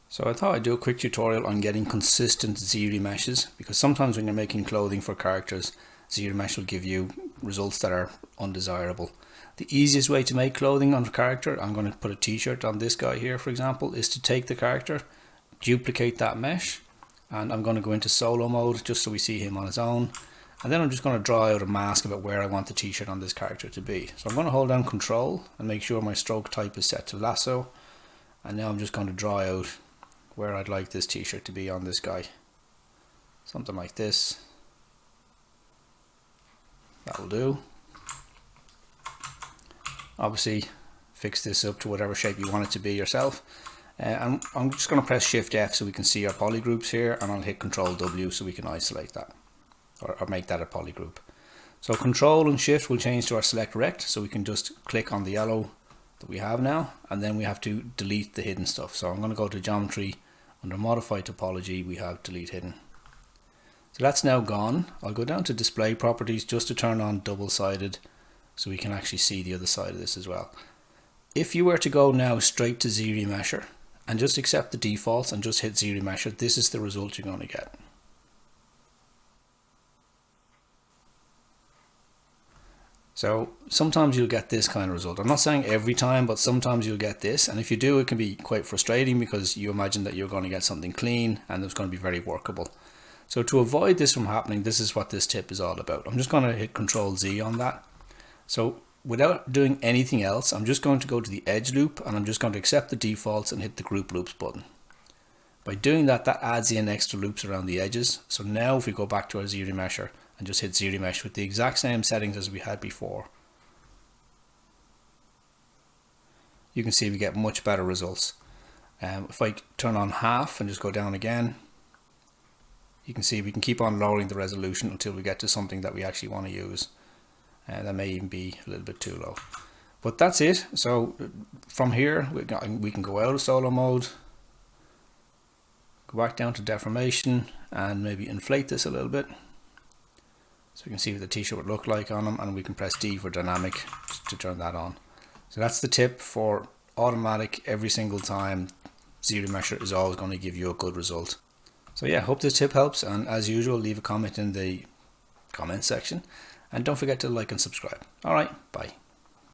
So I thought I'd do a quick tutorial on getting consistent ZRemeshes, because sometimes when you're making clothing for characters, ZRemesh will give you results that are undesirable. The easiest way to make clothing on a character, I'm going to put a t-shirt on this guy here for example, is to take the character, duplicate that mesh, and I'm going to go into solo mode just so we see him on his own, and then I'm just going to draw out a mask about where I want the t-shirt on this character to be. So I'm going to hold down Control and make sure my stroke type is set to lasso, and now I'm just going to draw out where I'd like this t-shirt to be on this guy. Something like this. That'll do. Obviously fix this up to whatever shape you want it to be yourself. And I'm just going to press Shift F so we can see our polygroups here, and I'll hit Control W so we can isolate that or make that a polygroup. So Control and Shift will change to our Select Rect, so we can just click on the yellow that we have now, and then we have to delete the hidden stuff. So I'm going to go to Geometry, under Modify Topology we have Delete Hidden. So that's now gone. I'll go down to Display Properties just to turn on double-sided so we can actually see the other side of this as well. If you were to go now straight to ZRemesher and just accept the defaults and just hit ZRemesher, this is the result you're going to get. So sometimes you'll get this kind of result. I'm not saying every time, but sometimes you'll get this, and if you do, it can be quite frustrating because you imagine that you're going to get something clean and it's going to be very workable. So to avoid this from happening, this is what this tip is all about. I'm just going to hit Control Z on that. So without doing anything else, I'm just going to go to the edge loop and I'm just going to accept the defaults and hit the group loops button. By doing that, that adds in extra loops around the edges. So now if we go back to our ZRemesher and just hit ZRemesh with the exact same settings as we had before, you can see we get much better results. If I turn on half and just go down again, you can see we can keep on lowering the resolution until we get to something that we actually want to use. That may even be a little bit too low. But that's it. So from here we can go out of solo mode, go back down to deformation and maybe inflate this a little bit so we can see what the t-shirt would look like on him, and we can press D for dynamic to turn that on. So that's the tip for automatic. Every single time ZRemesher is always going to give you a good result. So yeah, hope this tip helps, and as usual leave a comment in the comment section, and don't forget to like and subscribe. Alright, bye.